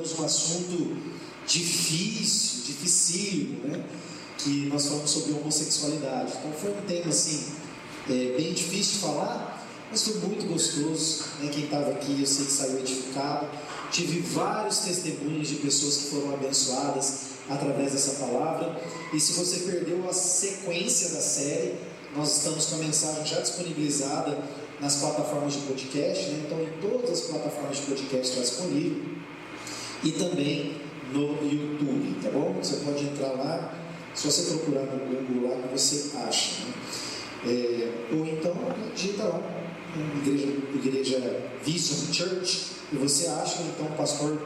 abordamos um assunto difícil, dificílimo, né? Que nós falamos sobre homossexualidade. Então foi um tema assim, bem difícil de falar, mas foi muito gostoso, né? Quem estava aqui, eu sei que saiu edificado. Tive vários testemunhos de pessoas que foram abençoadas através dessa palavra. E se você perdeu a sequência da série, nós estamos com a mensagem já disponibilizada nas plataformas de podcast, né? Então em todas as plataformas de podcast está disponível, e também no YouTube, tá bom? Você pode entrar lá, só você procurar no Google lá que você acha, né? Ou então digita lá, Igreja Vision Church, e você acha, então, o pastor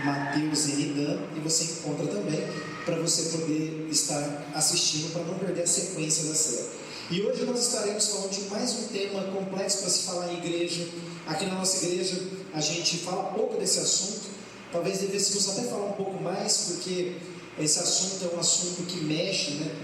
Mateus Enidan, e você encontra também, para você poder estar assistindo, para não perder a sequência da série. E hoje nós estaremos falando de mais um tema complexo para se falar em igreja. Aqui na nossa igreja a gente fala pouco desse assunto, talvez devêssemos até falar um pouco mais, porque esse assunto é um assunto que mexe, né?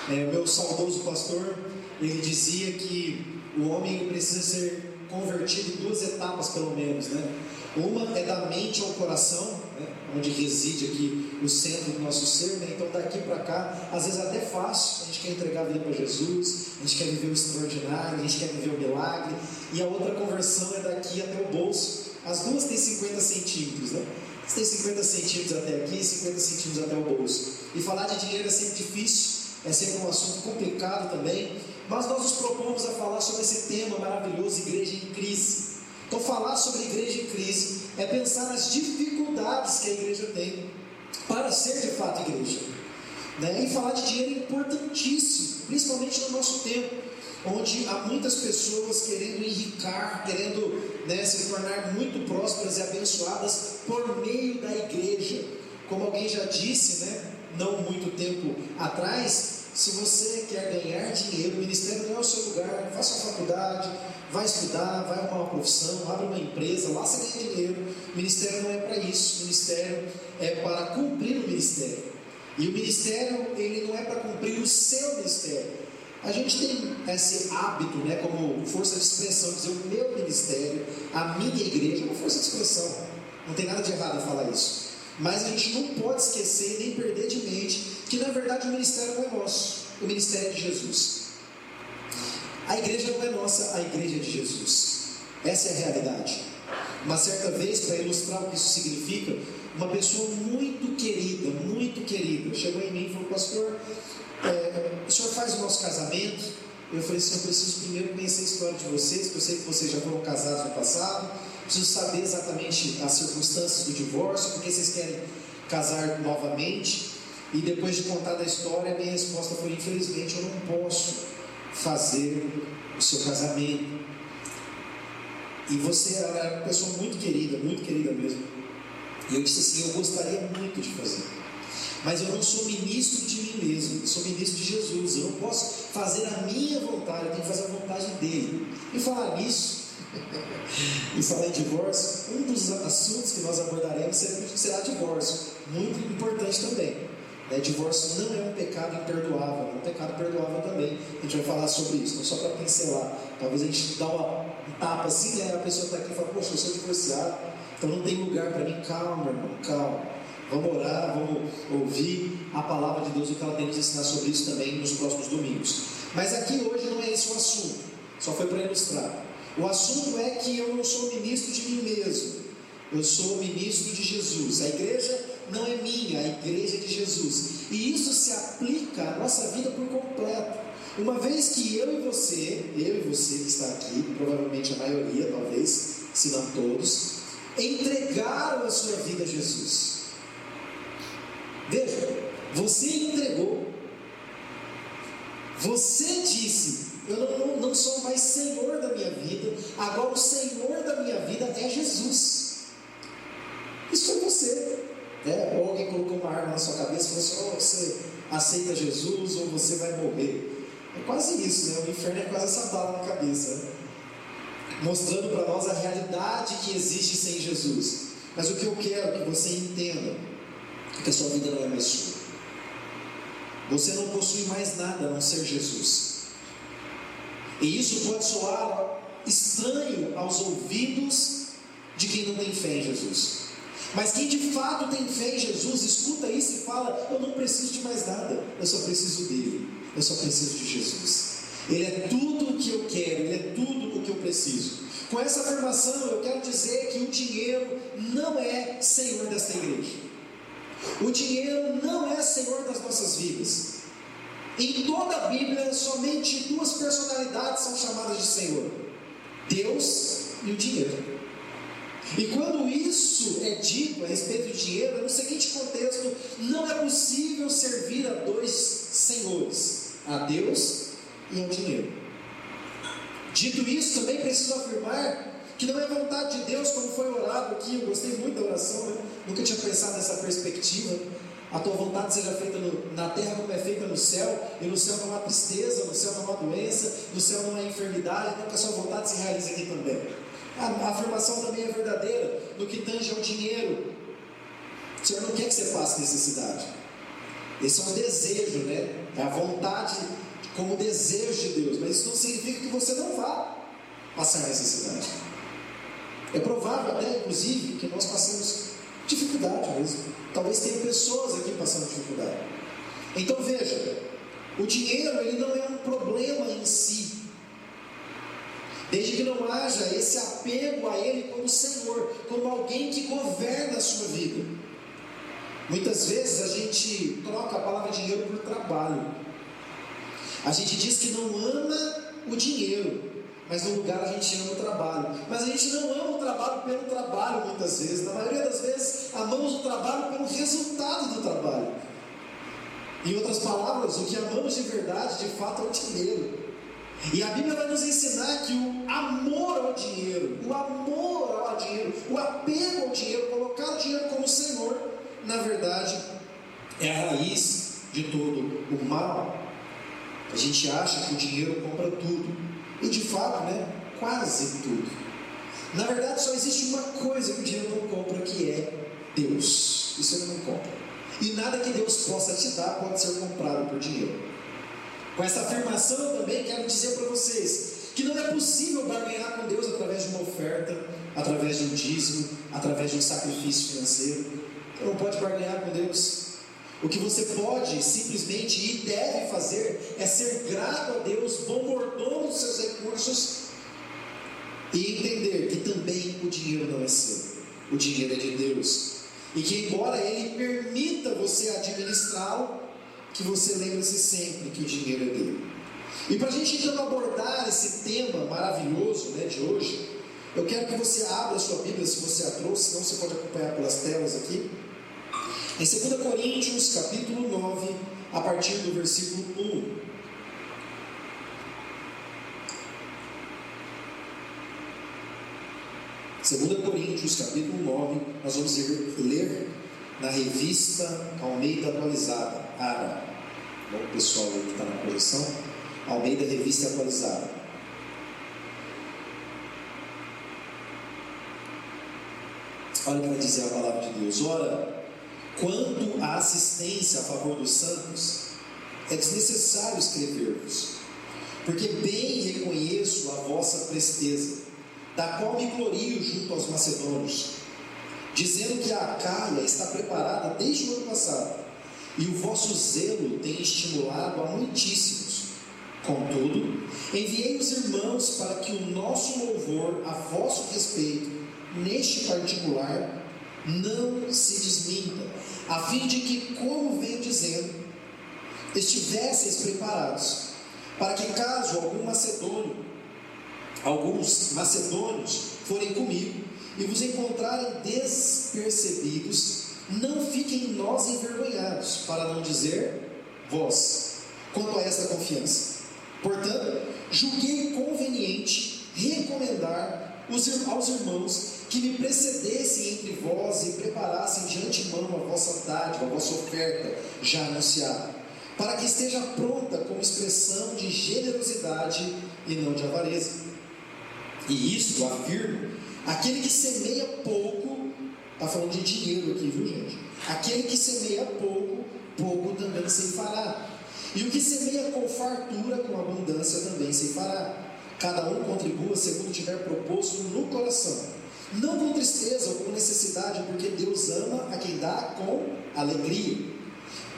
O meu saudoso pastor, ele dizia que o homem precisa ser convertido em duas etapas pelo menos, né? Uma é da mente ao coração, né? Onde reside aqui o centro do nosso ser, né? Então daqui para cá, às vezes até fácil, a gente quer entregar a vida para Jesus, a gente quer viver o extraordinário, a gente quer viver o milagre, e a outra conversão é daqui até o bolso. As duas têm 50 centímetros, né? Você tem 50 centímetros até aqui e 50 centímetros até o bolso. E falar de dinheiro é sempre difícil, é sempre um assunto complicado também, mas nós nos propomos a falar sobre esse tema maravilhoso, igreja em crise. Então falar sobre igreja em crise é pensar nas dificuldades que a igreja tem para ser de fato igreja, né? E falar de dinheiro é importantíssimo, principalmente no nosso tempo, onde há muitas pessoas querendo enricar, querendo, né, se tornar muito prósperas e abençoadas por meio da igreja. Como alguém já disse, né, não muito tempo atrás, se você quer ganhar dinheiro, o ministério não é o seu lugar. Faça uma faculdade, vai estudar, vai arrumar uma profissão, abre uma empresa, lá você ganha dinheiro. O ministério não é para isso, o ministério é para cumprir o ministério. E o ministério, ele não é para cumprir o seu ministério. A gente tem esse hábito, né, como força de expressão, dizer o meu ministério, a minha igreja é uma força de expressão. Não tem nada de errado em falar isso. Mas a gente não pode esquecer nem perder de mente que na verdade o ministério não é nosso, o ministério é de Jesus. A igreja não é nossa, a igreja é de Jesus. Essa é a realidade. Uma certa vez, para ilustrar o que isso significa, uma pessoa muito querida, chegou em mim e falou: pastor, o senhor faz o nosso casamento? Eu falei assim: eu preciso primeiro conhecer a história de vocês, porque eu sei que vocês já foram casados no passado, preciso saber exatamente as circunstâncias do divórcio, porque vocês querem casar novamente. E depois de contar da história, a minha resposta foi: infelizmente eu não posso fazer o seu casamento. E você era uma pessoa muito querida mesmo. E eu disse assim: eu gostaria muito de fazer, mas eu não sou ministro de mim mesmo, eu sou ministro de Jesus. Eu não posso fazer a minha vontade, eu tenho que fazer a vontade dele. E falar nisso, e falar em divórcio, um dos assuntos que nós abordaremos será divórcio, muito importante também. Divórcio não é um pecado imperdoável, é um pecado perdoável também. A gente vai falar sobre isso, não só para pincelar. Talvez a gente dá um tapa assim, né? A pessoa está aqui e fala: poxa, eu sou divorciado, então não tem lugar para mim. Calma, irmão, calma. Vamos orar, vamos ouvir a palavra de Deus, o que ela tem nos ensinar sobre isso também nos próximos domingos. Mas aqui hoje não é esse o assunto, só foi para ilustrar. O assunto é que eu não sou ministro de mim mesmo, eu sou ministro de Jesus. A igreja não é minha, a igreja é de Jesus. E isso se aplica à nossa vida por completo. Uma vez que eu e você que está aqui, provavelmente a maioria, talvez, se não todos, entregaram a sua vida a Jesus. Veja, você entregou. Você disse: eu não sou mais Senhor da minha vida, agora o Senhor da minha vida é Jesus. Isso foi você. Ou alguém colocou uma arma na sua cabeça e falou assim: ou você aceita Jesus ou você vai morrer. É quase isso, né? O inferno é quase essa bala na cabeça, né? Mostrando para nós a realidade que existe sem Jesus. Mas o que eu quero que você entenda é que a sua vida não é mais sua. Você não possui mais nada a não ser Jesus. E isso pode soar estranho aos ouvidos de quem não tem fé em Jesus. Mas quem de fato tem fé em Jesus, escuta isso e fala: eu não preciso de mais nada, eu só preciso dele, eu só preciso de Jesus. Ele é tudo o que eu quero, ele é tudo o que eu preciso. Com essa afirmação eu quero dizer que o dinheiro não é senhor desta igreja. O dinheiro não é senhor das nossas vidas. Em toda a Bíblia, somente duas personalidades são chamadas de Senhor: Deus e o dinheiro. E quando isso é dito a respeito do dinheiro, é no seguinte contexto: não é possível servir a dois senhores, a Deus e ao dinheiro. Dito isso, também preciso afirmar que não é vontade de Deus, como foi orado aqui. Eu gostei muito da oração, né? Nunca tinha pensado nessa perspectiva. A tua vontade seja feita na terra como é feita no céu. E no céu não há tristeza, no céu não há doença, no céu não há enfermidade, então que a sua vontade se realize aqui também. A afirmação também é verdadeira no que tange ao dinheiro. O Senhor não quer que você passe necessidade. Esse é um desejo, né? É a vontade como desejo de Deus, mas isso não significa que você não vá passar necessidade. É provável até, inclusive, que nós passemos dificuldade mesmo. Talvez tenha pessoas aqui passando dificuldade. Então veja, o dinheiro ele não é um problema em si, desde que não haja esse apego a ele como Senhor, como alguém que governa a sua vida. Muitas vezes a gente troca a palavra dinheiro por trabalho. A gente diz que não ama o dinheiro, mas no lugar a gente ama o trabalho. Mas a gente não ama o trabalho pelo trabalho muitas vezes. Na maioria das vezes amamos o trabalho pelo resultado do trabalho. Em outras palavras, o que amamos de verdade, de fato, é o dinheiro. E a Bíblia vai nos ensinar que o amor ao dinheiro, o apego ao dinheiro, colocar o dinheiro como Senhor, na verdade, é a raiz de todo o mal. A gente acha que o dinheiro compra tudo. E de fato, quase tudo. Na verdade, só existe uma coisa que o dinheiro não compra, que é Deus. Isso ele não compra. E nada que Deus possa te dar pode ser comprado por dinheiro. Com essa afirmação também quero dizer para vocês que não é possível barganhar com Deus através de uma oferta, através de um dízimo, através de um sacrifício financeiro. Você não pode barganhar com Deus. O que você pode simplesmente e deve fazer é ser grato a Deus, bom mordomo dos seus recursos, e entender que também o dinheiro não é seu, o dinheiro é de Deus, e que embora Ele permita você administrá-lo, que você lembre-se sempre que o dinheiro é dele. E para a gente então abordar esse tema maravilhoso de hoje, eu quero que você abra a sua Bíblia, se você a trouxe, senão você pode acompanhar pelas telas aqui. Em 2 Coríntios, capítulo 9, a partir do versículo 1. Segundo Coríntios, capítulo 9, nós vamos ler na revista Almeida Atualizada, ARA. Bom, pessoal aí que está na posição, Almeida Revista Atualizada. Olha o que vai dizer a palavra de Deus. Ora, quanto à assistência a favor dos santos, é desnecessário escrever-vos, porque bem reconheço a vossa presteza, da qual me glorio junto aos macedônios, dizendo que a Acaia está preparada desde o ano passado, e o vosso zelo tem estimulado a muitíssimos. Contudo, enviei os irmãos para que o nosso louvor a vosso respeito, neste particular, não se desminta, a fim de que, como venho dizendo, estivesseis preparados, para que caso alguns macedônios forem comigo e vos encontrarem despercebidos, não fiquem nós envergonhados, para não dizer vós, quanto a esta confiança. Portanto, julguei conveniente recomendar aos irmãos que me precedessem entre vós e preparassem de antemão a vossa dádiva, a vossa oferta já anunciada, para que esteja pronta como expressão de generosidade e não de avareza. E isto afirmo: aquele que semeia pouco, está falando de dinheiro aqui, viu gente? Aquele que semeia pouco, pouco também ceifará. E o que semeia com fartura, com abundância também ceifará. Cada um contribua segundo tiver proposto no coração, não com tristeza ou com necessidade, porque Deus ama a quem dá com alegria.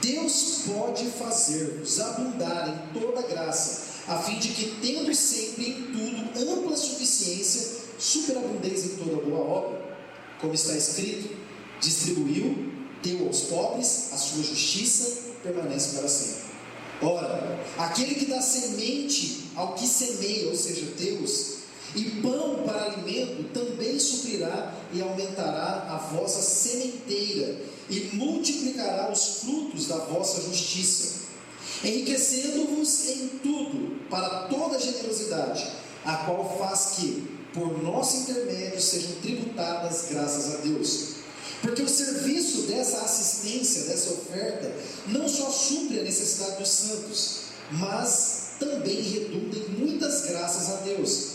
Deus pode fazer-vos abundar em toda graça, a fim de que, tendo sempre em tudo ampla suficiência, superabundez em toda boa obra, como está escrito: distribuiu, deu aos pobres, a sua justiça permanece para sempre. Ora, aquele que dá semente ao que semeia, ou seja, Deus, e pão para alimento, também suprirá e aumentará a vossa sementeira, e multiplicará os frutos da vossa justiça, enriquecendo-vos em tudo, para toda generosidade, a qual faz que, por nosso intermédio, sejam tributadas graças a Deus. Porque o serviço dessa assistência, dessa oferta, não só supre a necessidade dos santos, mas também redunda em muitas graças a Deus,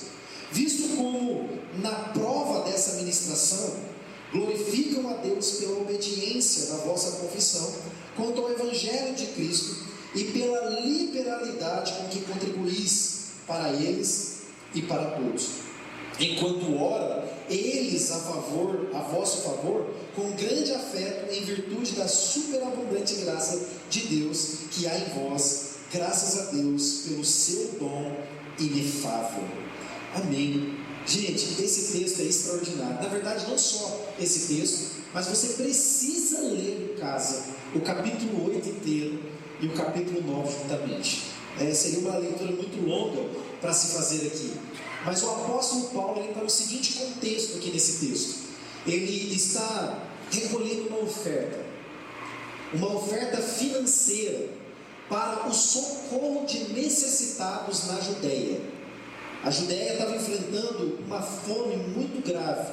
visto como, na prova dessa ministração, glorificam a Deus pela obediência da vossa confissão quanto ao Evangelho de Cristo e pela liberalidade com que contribuís para eles e para todos. Enquanto ora, eles a vosso favor, com grande afeto, em virtude da superabundante graça de Deus que há em vós, graças a Deus pelo seu dom inefável. Amém. Gente, esse texto é extraordinário. Na verdade, não só esse texto, mas você precisa ler em casa o capítulo 8 inteiro e o capítulo 9 juntamente. Seria uma leitura muito longa para se fazer aqui. Mas o apóstolo Paulo está no seguinte contexto aqui nesse texto. Ele está recolhendo uma oferta financeira para o socorro de necessitados na Judéia. A Judéia estava enfrentando uma fome muito grave.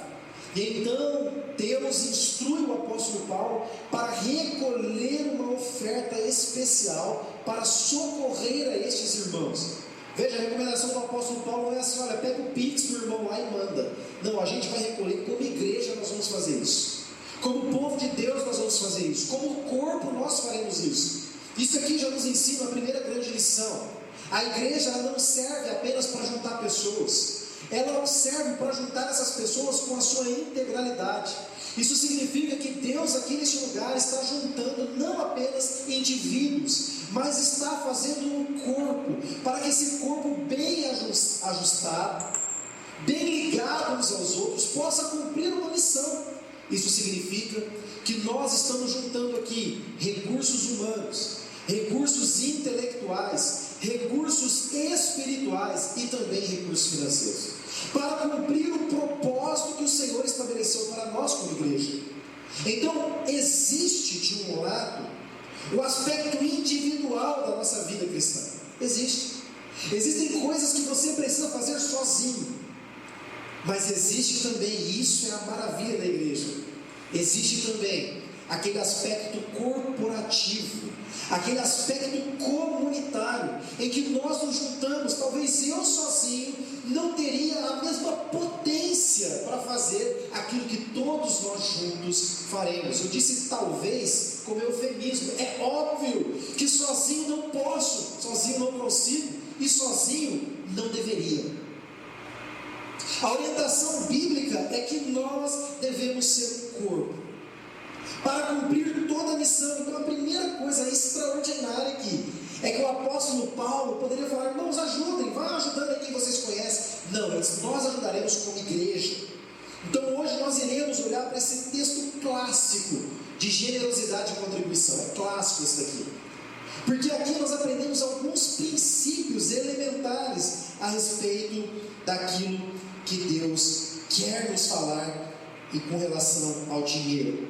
E então Deus instrui o apóstolo Paulo para recolher uma oferta especial para socorrer a estes irmãos. Veja, a recomendação do apóstolo Paulo não é assim: olha, pega o Pix do irmão lá e manda. Não, a gente vai recolher. Como igreja nós vamos fazer isso. Como povo de Deus nós vamos fazer isso. Como corpo nós faremos isso. Isso aqui já nos ensina a primeira grande lição. A igreja não serve apenas para juntar pessoas. Ela serve para juntar essas pessoas com a sua integralidade. Isso significa que Deus aqui neste lugar está juntando não apenas indivíduos, mas está fazendo um corpo, para que esse corpo bem ajustado, bem ligado uns aos outros, possa cumprir uma missão. Isso significa que nós estamos juntando aqui recursos humanos, recursos intelectuais, recursos espirituais e também recursos financeiros, para cumprir o propósito que o Senhor estabeleceu para nós como igreja. Então, existe de um lado o aspecto individual da nossa vida cristã. Existem coisas que você precisa fazer sozinho, mas existe também, e isso é a maravilha da igreja, existe também aquele aspecto corporativo, aquele aspecto comunitário, em que nós nos juntamos. Talvez eu sozinho não teria a mesma potência para fazer aquilo que todos nós juntos faremos. Eu disse talvez como eufemismo. É óbvio que sozinho não posso, sozinho não consigo e sozinho não deveria. A orientação bíblica é que nós devemos ser um corpo para cumprir toda a missão. Então a primeira coisa extraordinária aqui é que o apóstolo Paulo poderia falar: irmãos, ajudem, vá ajudando aí quem vocês conhecem. Não, nós ajudaremos como igreja. Então hoje nós iremos olhar para esse texto clássico de generosidade e contribuição. É clássico esse daqui, porque aqui nós aprendemos alguns princípios elementares a respeito daquilo que Deus quer nos falar e com relação ao dinheiro.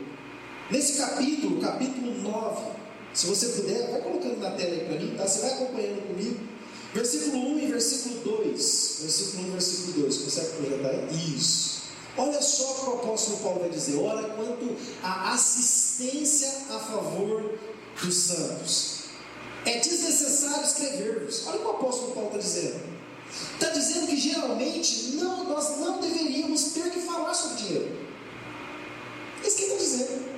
Nesse capítulo 9, se você puder, vai colocando na tela aí para mim, tá? Você vai acompanhando comigo. Versículo 1 e versículo 2. Versículo 1 e versículo 2. Consegue projetar aí? Isso. Olha só o que o apóstolo Paulo vai dizer. Ora, quanto à assistência a favor dos santos, é desnecessário escrever-vos. Olha o que o apóstolo Paulo está dizendo. Está dizendo que geralmente nós não deveríamos ter que falar sobre dinheiro. É isso que ele está dizendo.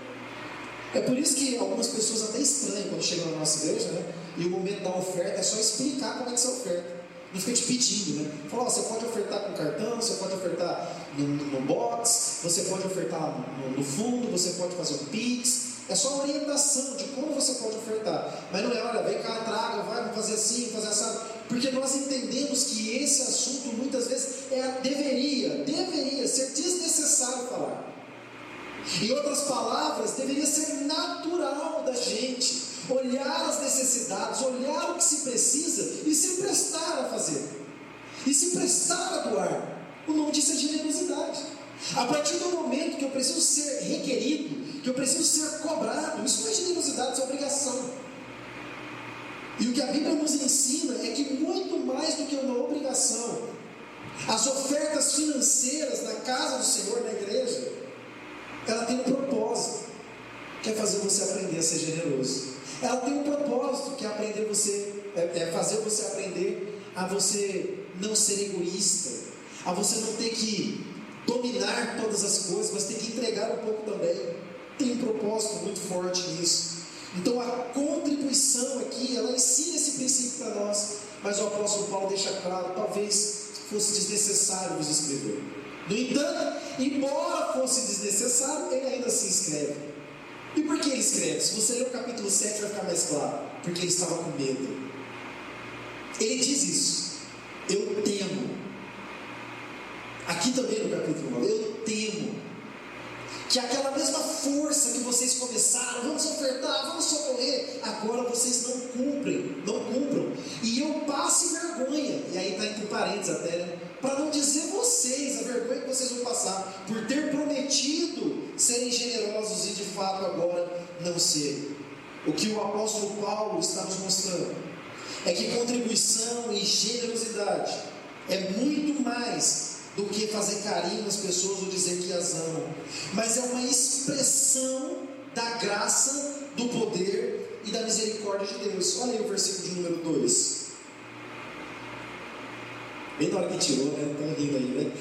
É por isso que algumas pessoas até estranham quando chegam na nossa igreja, né? E o momento da oferta é só explicar como é que você oferta. não fica te pedindo, né? Fala, você pode ofertar com cartão, você pode ofertar no box, você pode ofertar no fundo, você pode fazer um Pix. É só uma orientação de como você pode ofertar. Mas não é, olha, vem cá, traga, vamos fazer assim, fazer assim. Porque nós entendemos que esse assunto muitas vezes deveria ser desnecessário falar. Em outras palavras, deveria ser natural da gente olhar as necessidades, olhar o que se precisa e se prestar a fazer, e se prestar a doar. O nome disso é generosidade. A partir do momento que eu preciso ser requerido, que eu preciso ser cobrado, isso não é generosidade, isso é obrigação. E o que a Bíblia nos ensina é que muito mais do que uma obrigação, as ofertas financeiras na casa do Senhor, na igreja, ela tem um propósito, que é fazer você aprender a ser generoso. Ela tem um propósito, que é fazer você aprender a você não ser egoísta, a você não ter que dominar todas as coisas, mas ter que entregar um pouco também. Tem um propósito muito forte nisso. Então a contribuição aqui, ela ensina esse princípio para nós, mas o apóstolo Paulo deixa claro, talvez fosse desnecessário nos escrever. No entanto, embora fosse desnecessário, ele ainda assim escreve. E por que ele escreve? Se você ler o capítulo 7 vai ficar mais claro. Porque ele estava com medo. Ele diz isso: eu temo. Aqui também no capítulo 9, eu temo que aquela mesma força que vocês começaram, vamos ofertar, vamos socorrer, agora vocês não cumpram, e eu passe vergonha. E aí está entre parênteses até, né? Para não dizer vocês, a vergonha que vocês vão passar por ter prometido serem generosos e de fato agora não ser. O que o apóstolo Paulo está nos mostrando é que contribuição e generosidade é muito mais do que fazer carinho nas pessoas ou dizer que as amam, mas é uma expressão da graça, do poder e da misericórdia de Deus. Olha aí o versículo de número 2. Bem na hora que tirou, né? Estão rindo aí, né?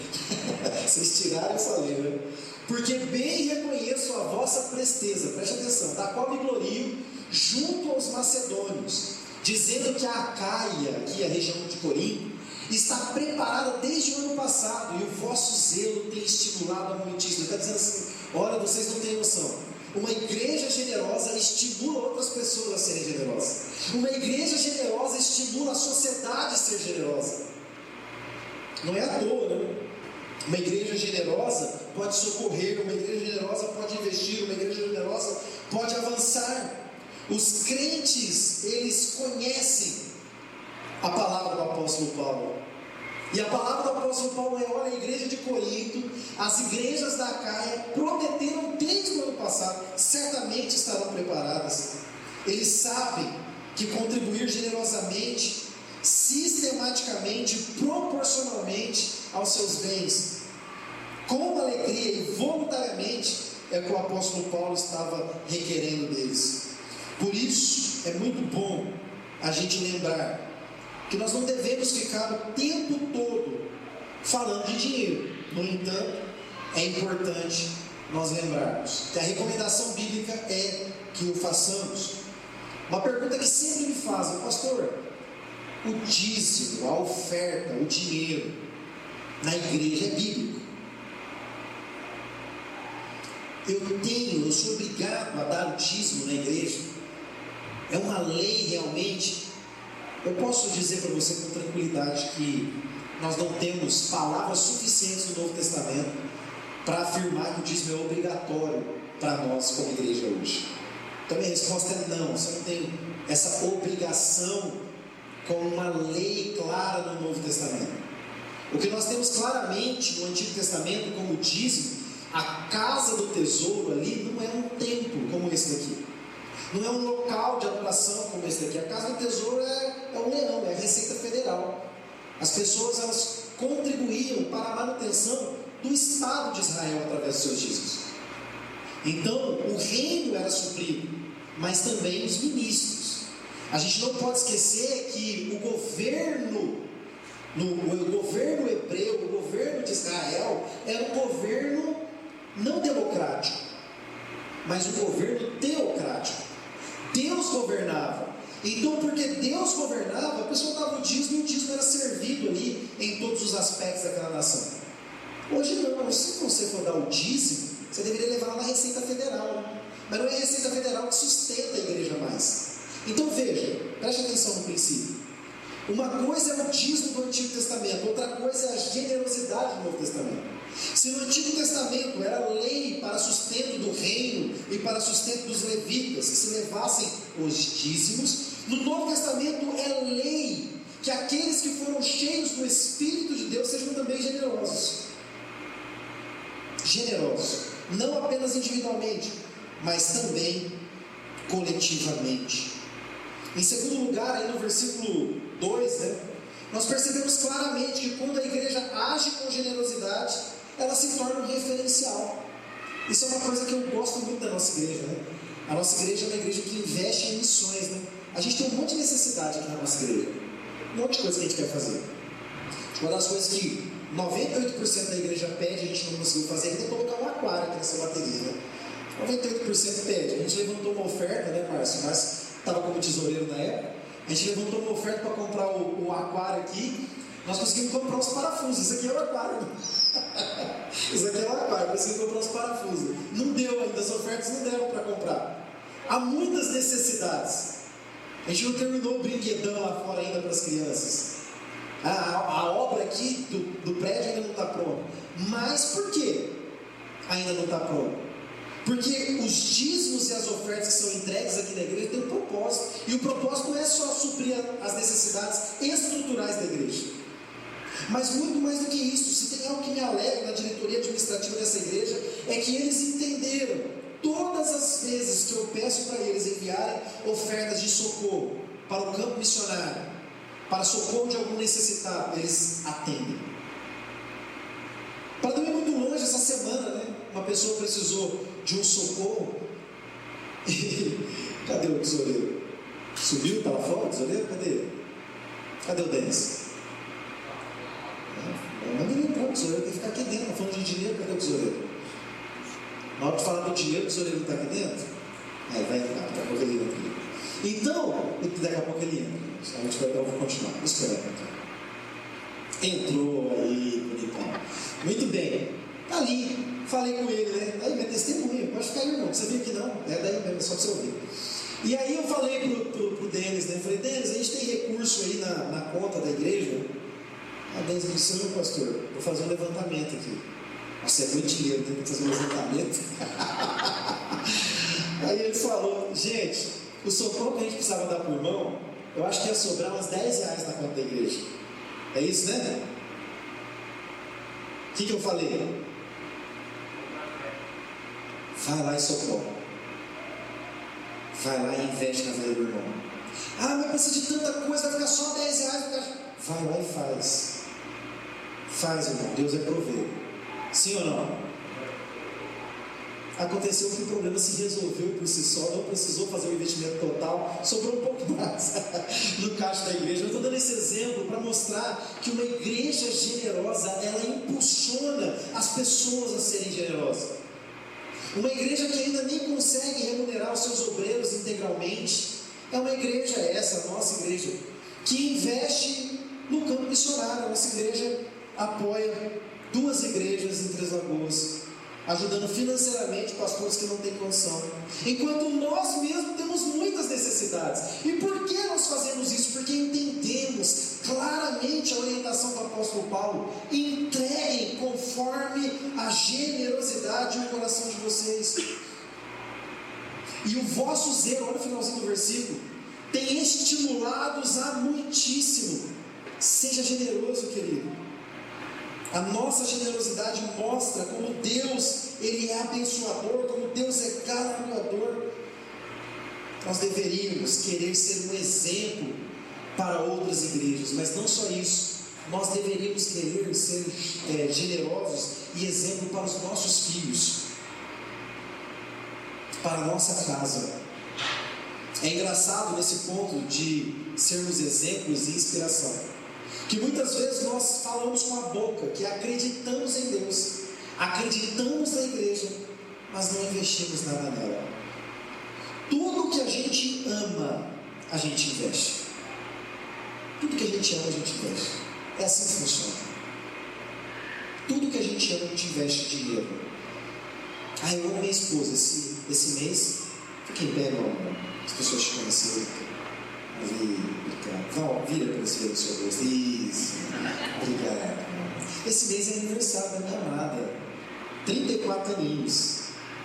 Vocês tiraram, eu falei, né? Porque bem reconheço a vossa presteza, preste atenção, da qual me glorio junto aos macedônios, dizendo que a Acaia, aqui a região de Corinto, está preparada desde o ano passado, e o vosso zelo tem estimulado a muitíssimo. Ele está dizendo assim: olha, vocês não têm noção. Uma igreja generosa estimula outras pessoas a serem generosas. Uma igreja generosa estimula a sociedade a ser generosa. Não é à toa, né? Uma igreja generosa pode socorrer, uma igreja generosa pode investir, uma igreja generosa pode avançar. Os crentes, eles conhecem a palavra do apóstolo Paulo. E a palavra do apóstolo Paulo é: olha, a igreja de Corinto, as igrejas da Acaia prometeram desde o ano passado, certamente estarão preparadas. Eles sabem que contribuir generosamente, sistematicamente, proporcionalmente aos seus bens, com alegria e voluntariamente, é o que o apóstolo Paulo estava requerendo deles. Por isso é muito bom a gente lembrar que nós não devemos ficar o tempo todo falando de dinheiro. No entanto, é importante nós lembrarmos que a recomendação bíblica é que o façamos. Uma pergunta que sempre me fazem: pastor, o dízimo, a oferta, o dinheiro na igreja é bíblico? Eu sou obrigado a dar o dízimo na igreja? É uma lei realmente? Eu posso dizer para você com tranquilidade que nós não temos palavras suficientes no Novo Testamento para afirmar que o dízimo é obrigatório para nós como igreja hoje. Então a resposta é não. Você não tem essa obrigação como uma lei clara no Novo Testamento. O que nós temos claramente no Antigo Testamento como dízimo, a casa do tesouro ali não é um templo como esse daqui. Não é um local de adoração como esse daqui. A casa do tesouro é um leão, é a Receita Federal. As pessoas, elas contribuíam para a manutenção do Estado de Israel através dos seus dízimos. Então, o reino era suprido, mas também os ministros. A gente não pode esquecer que o governo hebreu, o governo de Israel, era um governo não democrático, mas um governo teocrático. Deus governava, Então, porque Deus governava, a pessoa dava o dízimo e o dízimo era servido ali em todos os aspectos daquela nação. Hoje não, se você for dar o dízimo, você deveria levar lá na Receita Federal, mas não é a Receita Federal que sustenta a igreja mais. Então veja, preste atenção no princípio. Uma coisa é o dízimo do Antigo Testamento, outra coisa é a generosidade do Novo Testamento. Se no Antigo Testamento era lei para sustento do reino e para sustento dos levitas, que se levassem os dízimos, no Novo Testamento é lei que aqueles que foram cheios do Espírito de Deus sejam também generosos. Generosos, não apenas individualmente, mas também coletivamente. Em segundo lugar, aí no versículo 2, nós percebemos claramente que quando a igreja age com generosidade, ela se torna um referencial. Isso é uma coisa que eu gosto muito da nossa igreja, A nossa igreja é uma igreja que investe em missões, A gente tem um monte de necessidade aqui na nossa igreja, um monte de coisa que a gente quer fazer. Uma das coisas que 98% da igreja pede, a gente não conseguiu fazer, é colocar um aquário aqui nessa bateria, 98% pede. A gente levantou uma oferta, Márcio? Mas estava como tesoureiro na época. A gente levantou uma oferta para comprar o aquário aqui. Nós conseguimos comprar os parafusos. Isso aqui é o aquário. Isso aqui é o aquário. Conseguimos comprar os parafusos. Não deu ainda, as ofertas não deram para comprar. Há muitas necessidades. A gente não terminou o brinquedão lá fora ainda para as crianças. A obra aqui do prédio ainda não está pronta. Mas por que ainda não está pronta? Porque os dízimos e as ofertas que são entregues aqui na igreja têm um propósito. E o propósito não é só suprir as necessidades estruturais da igreja, mas muito mais do que isso. Se tem algo que me alegra na diretoria administrativa dessa igreja, é que eles entenderam, todas as vezes que eu peço para eles enviarem ofertas de socorro para o campo missionário, para socorro de algum necessitado, eles atendem. Para não ir muito longe, essa semana, uma pessoa precisou de um socorro. Cadê o tesoureiro? Subiu? Está lá fora o tesoureiro? Cadê o Denis? Manda ele entrar, o tesoureiro tem que ficar aqui dentro. Nós falando de dinheiro, cadê o tesoureiro? Na hora de falar do dinheiro, o tesoureiro não está aqui dentro? Vai entrar, daqui a pouco ele entra. Então, daqui a pouco ele entra. A gente vai continuar. Espera. Entrou aí, bonitão. Muito bem. Está ali. Falei com ele, Aí minha testemunha, pode ficar aí, irmão, você viu que não, é daí mesmo, é só para você ouvir. E aí eu falei pro Denis, Falei, Denis, a gente tem recurso aí na conta da igreja? Denis disse, meu pastor, vou fazer um levantamento aqui. Nossa, é muito dinheiro, tem que fazer um levantamento. Aí ele falou, gente, o socorro que a gente precisava dar para o irmão, eu acho que ia sobrar uns R$10 na conta da igreja. É isso, O que eu falei? Vai lá e socorre. Vai lá e investe na vida do irmão. Mas precisa de tanta coisa, vai ficar só R$10. Vai lá e faz. Faz, irmão. Deus é prover. Sim ou não? Aconteceu que o problema se resolveu por si só, não precisou fazer o investimento total, sobrou um pouco mais no caixa da igreja. Eu estou dando esse exemplo para mostrar que uma igreja generosa, ela impulsiona as pessoas a serem generosas. Uma igreja que ainda nem consegue remunerar os seus obreiros integralmente, é uma igreja essa, a nossa igreja, que investe no campo missionário. A nossa igreja apoia 2 igrejas em Três Lagoas, ajudando financeiramente pastores que não têm condição, enquanto nós mesmos temos muitas necessidades. E por que nós fazemos isso? Porque entendemos claramente a orientação do apóstolo Paulo: entreguem conforme a generosidade no coração de vocês. E o vosso zelo, olha o finalzinho do versículo, tem estimulado-os a muitíssimo. Seja generoso, querido. A nossa generosidade mostra como Deus, Ele é abençoador, como Deus é galardoador. Nós deveríamos querer ser um exemplo para outras igrejas, mas não só isso, nós deveríamos querer ser generosos e exemplo para os nossos filhos, para a nossa casa. É engraçado nesse ponto de sermos exemplos e inspiração, que muitas vezes nós falamos com a boca que acreditamos em Deus, acreditamos na igreja, mas não investimos nada nela. Tudo que a gente ama a gente investe. Tudo que a gente ama, a gente investe. É assim que funciona. Tudo que a gente ama, a gente investe dinheiro. Eu amo minha esposa. Esse mês, fica em pé, meu amor. As pessoas te conheceram. Vira para esse do seu rosto. Isso. Obrigado. Esse mês é aniversário da minha amada. 34 aninhos.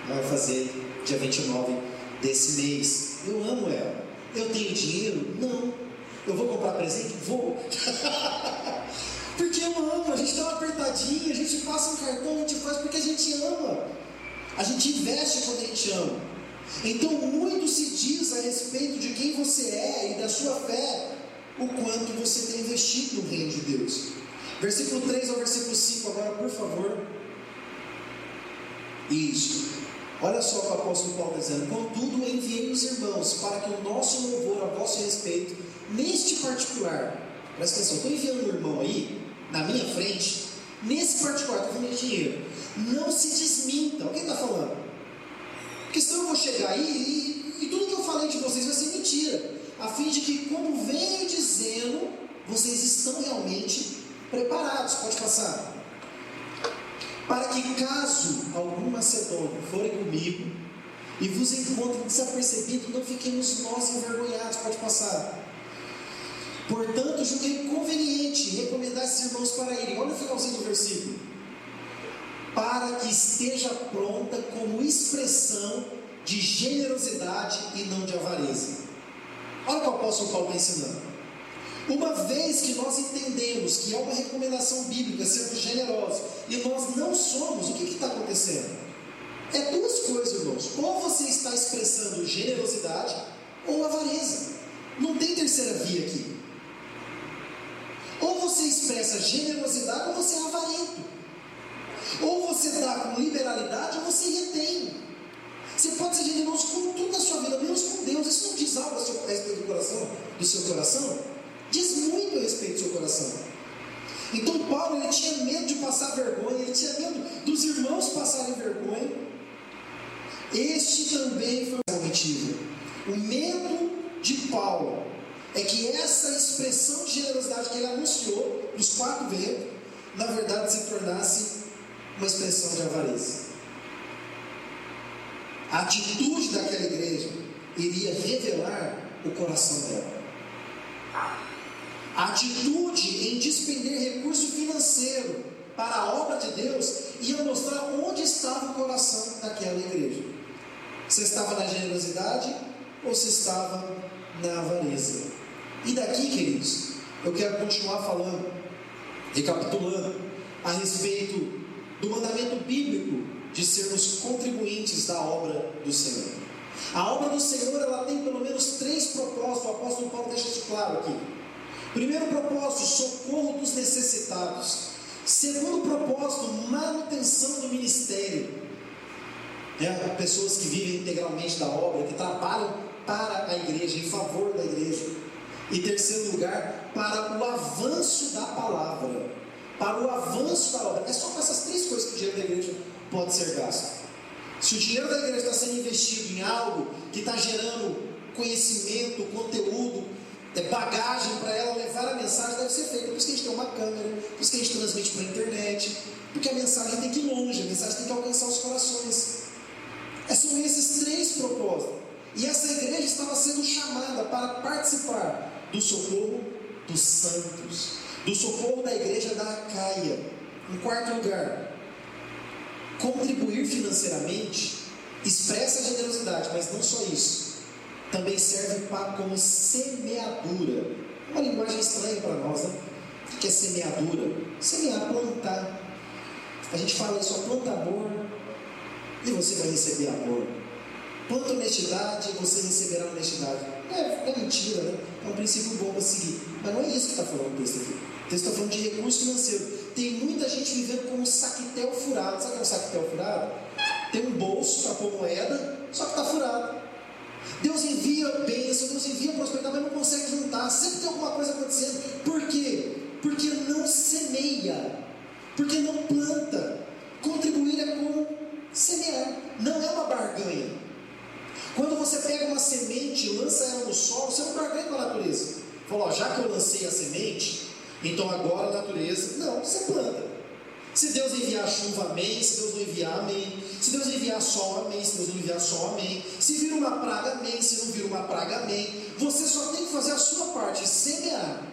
Vai fazer dia 29 desse mês. Eu amo ela. Eu tenho dinheiro? Não. Eu vou comprar presente? Vou. Porque eu amo. A gente dá uma apertadinha, a gente passa um cartão, a gente faz porque a gente ama. A gente investe quando a gente ama. Então muito se diz a respeito de quem você é e da sua fé, o quanto você tem investido no reino de Deus. Versículo 3 ao versículo 5 agora, por favor. Isso. Olha só o que o apóstolo Paulo está dizendo. Contudo, enviei os irmãos para que o nosso louvor a vosso respeito, neste particular, presta atenção, estou enviando um irmão aí, na minha frente, nesse particular, estou falando de dinheiro, não se desminta. O que ele está falando? Porque senão eu vou chegar aí e tudo que eu falei de vocês vai ser mentira, a fim de que, como venho dizendo, vocês estão realmente preparados. Pode passar. Para que, caso algum macedônio forem comigo e vos encontrem desapercebidos, não fiquemos nós envergonhados. Pode passar. Portanto, julguei conveniente recomendar esses irmãos para irem. Olha o finalzinho do versículo. Para que esteja pronta como expressão de generosidade e não de avareza. Olha o que o apóstolo Paulo está ensinando. Uma vez que nós entendemos que é uma recomendação bíblica sermos generosos e nós não somos, o que está acontecendo? É duas coisas, irmãos. Ou você está expressando generosidade ou avareza. Não tem terceira via aqui. Ou você expressa generosidade ou você é avarento. Ou você dá com liberalidade ou você retém. Você pode ser generoso com tudo na sua vida, menos com Deus. Isso não diz algo a respeito do seu coração? Diz muito a respeito do seu coração. Então Paulo, ele tinha medo de passar vergonha, ele tinha medo dos irmãos passarem vergonha. Este também foi o motivo. O medo de Paulo é que essa expressão de generosidade que ele anunciou nos 4 ventos, na verdade se tornasse uma expressão de avareza. A atitude daquela igreja iria revelar o coração dela. A atitude em despender recurso financeiro para a obra de Deus ia mostrar onde estava o coração daquela igreja. Você estava na generosidade ou você estava na avareza? E daqui, queridos, eu quero continuar falando, recapitulando, a respeito do mandamento bíblico de sermos contribuintes da obra do Senhor. A obra do Senhor, ela tem pelo menos 3 propósitos. O apóstolo Paulo deixa isso claro aqui. Primeiro propósito, socorro dos necessitados. Segundo propósito, manutenção do ministério. Pessoas que vivem integralmente da obra, que trabalham para a igreja, em favor da igreja. E terceiro lugar, para o avanço da palavra, para o avanço da obra. É só com essas 3 coisas que o dinheiro da igreja pode ser gasto. Se o dinheiro da igreja está sendo investido em algo que está gerando conhecimento, conteúdo, bagagem para ela levar a mensagem, deve ser feita. Por isso que a gente tem uma câmera, por isso que a gente transmite para a internet, porque a mensagem tem que ir longe, a mensagem tem que alcançar os corações. São esses 3 propósitos. E essa igreja estava sendo chamada para participar do socorro dos santos, do socorro da igreja da Acaia. Em quarto lugar, contribuir financeiramente expressa a generosidade, mas não só isso, também serve como semeadura. Uma linguagem estranha para nós, né? O que é semeadura? Semear, plantar. A gente fala isso, planta amor e você vai receber amor. Planta honestidade e você receberá honestidade. É mentira, né? É um princípio bom para seguir. Mas não é isso que está falando o texto aqui. O texto está falando de recurso financeiro. Tem muita gente vivendo como um saquetel furado. Sabe o que é um saquetel furado? Tem um bolso para pôr moeda, só que está furado. Deus envia bênção, Deus envia prosperidade, mas não consegue juntar. Sempre tem alguma coisa acontecendo. Por quê? Porque não semeia, porque não planta. Contribuir é como semear, não é uma barganha. Quando você pega uma semente e lança ela no solo, você não barganha com a natureza. Fala, ó, já que eu lancei a semente, então agora a natureza... Não, você planta. Se Deus enviar chuva, amém. Se Deus não enviar, amém. Se Deus enviar sol, amém. Se Deus não enviar sol, amém. Se vir uma praga, amém. Se não vir uma praga, amém. Você só tem que fazer a sua parte, semear.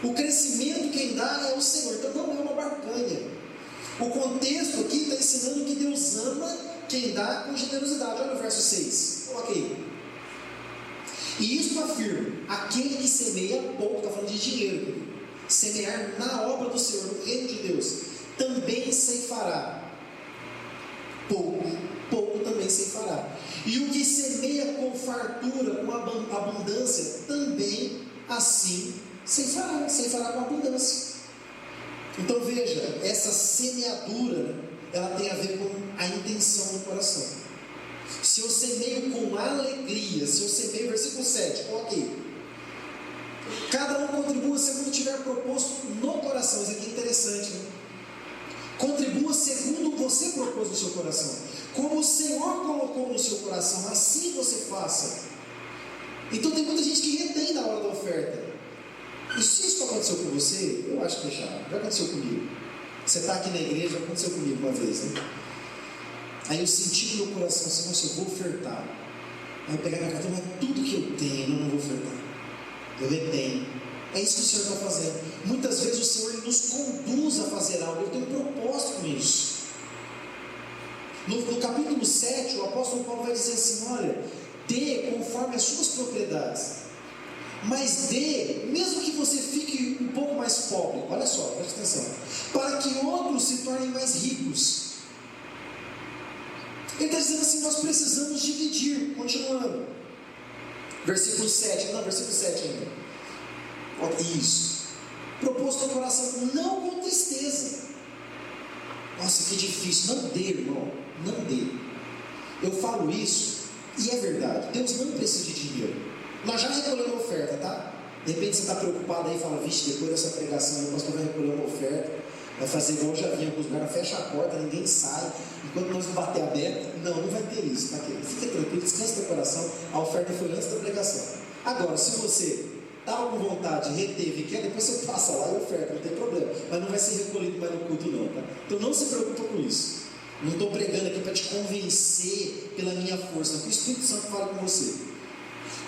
O crescimento quem dá é o Senhor. Então não é uma barganha. O contexto aqui está ensinando que Deus ama quem dá com generosidade. Olha o verso 6. Coloca aí. E isso afirma: aquele que semeia pouco, está falando de dinheiro, semear na obra do Senhor, no reino de Deus, também ceifará. Pouco também ceifará. E o que semeia com fartura, com abundância, também assim ceifará com abundância. Então veja, essa semeadura, ela tem a ver com a intenção do coração. Se eu semeio com alegria, se eu semeio, versículo 7, ok. Cada um contribua segundo tiver proposto no coração. Isso aqui é interessante, né? Contribua segundo você propôs no seu coração. Como o Senhor colocou no seu coração, assim você faça. Então tem muita gente que retém na hora da oferta. E se isso aconteceu com você, eu acho que já aconteceu comigo. Você está aqui na igreja, já aconteceu comigo uma vez, né? Aí eu senti no meu coração assim, nossa, eu vou ofertar. Aí eu pegar minha carteira, mas tudo que eu tenho, eu não vou ofertar. Eu retenho. É isso que o Senhor está fazendo. Muitas vezes o Senhor ele nos conduz a fazer algo, Ele tem um propósito com isso. No capítulo 7, o apóstolo Paulo vai dizer assim: olha, dê conforme as suas propriedades. Mas dê, mesmo que você fique um pouco mais pobre, olha só, preste atenção, para que outros se tornem mais ricos. Ele está dizendo assim: nós precisamos dividir. Continuando, versículo 7 ainda. Isso, proposto no coração, não com tristeza. Nossa, que difícil. Não dê, irmão, não dê. Eu falo isso e é verdade. Deus não precisa de dinheiro. Nós já recolhemos uma oferta, tá? De repente você está preocupado aí e fala: vixe, depois dessa pregação o pastor vai recolher uma oferta, vai fazer igual eu já vi em alguns lugares, fecha a porta, ninguém sai, enquanto nós não bater a beta. Não vai ter isso, tá? Fica tranquilo, descansa teu coração, a oferta foi antes da pregação. Agora, se você está com vontade, reteve e quer, depois você passa lá e oferta, não tem problema, mas não vai ser recolhido mais no culto não, tá? Então não se preocupa com isso. Não estou pregando aqui para te convencer pela minha força, que o Espírito Santo fala com você.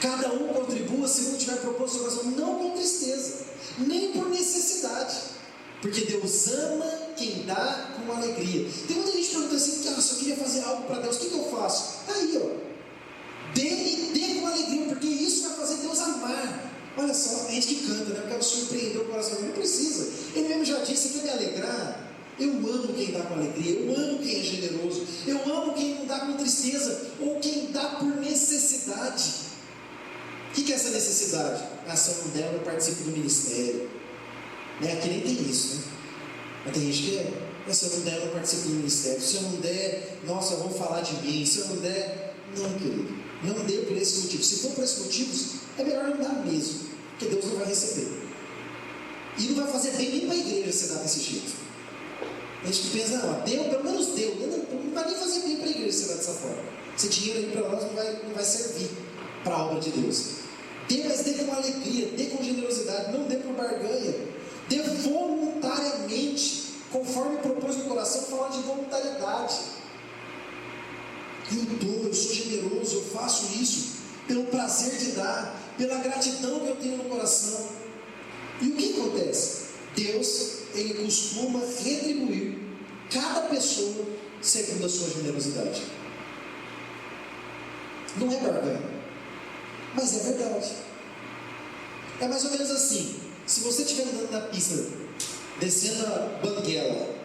Cada um contribua segundo tiver proposto no coração, não com tristeza, nem por necessidade, porque Deus ama quem dá com alegria. Tem muita gente perguntando assim: se eu queria fazer algo para Deus, o que eu faço? Está aí, ó, dê com alegria, porque isso vai fazer Deus amar. Olha só, a gente que canta, né? Porque ela surpreendeu o coração, não precisa. Ele mesmo já disse: quer me alegrar? Eu amo quem dá com alegria, eu amo quem é generoso, eu amo quem não dá com tristeza, ou quem dá por necessidade. O que é essa necessidade? A ação dela, eu participo do ministério, né? Aqui nem tem isso, né? Mas tem gente que se eu não der, eu participo do ministério. Se eu não der, nossa, vão falar de mim. Se eu não der, não, querido, não dê por esse motivo. Se for por esses motivos, é melhor não dar mesmo, porque Deus não vai receber. E não vai fazer bem nem para a igreja você dar desse jeito. A gente que pensa: não, deu, pelo menos deu, não vai nem fazer bem para a igreja você dar dessa forma. Esse dinheiro aí para nós não vai servir para a obra de Deus. Dê, mas dê com alegria, dê com generosidade, não dê por barganha, dê voluntariamente, conforme propôs no coração, falar de voluntariedade. Eu sou generoso, eu faço isso pelo prazer de dar, pela gratidão que eu tenho no coração. E o que acontece? Deus, Ele costuma retribuir cada pessoa segundo a sua generosidade. Não é barganha, mas é verdade. É mais ou menos assim: se você estiver andando na pista, descendo a banguela,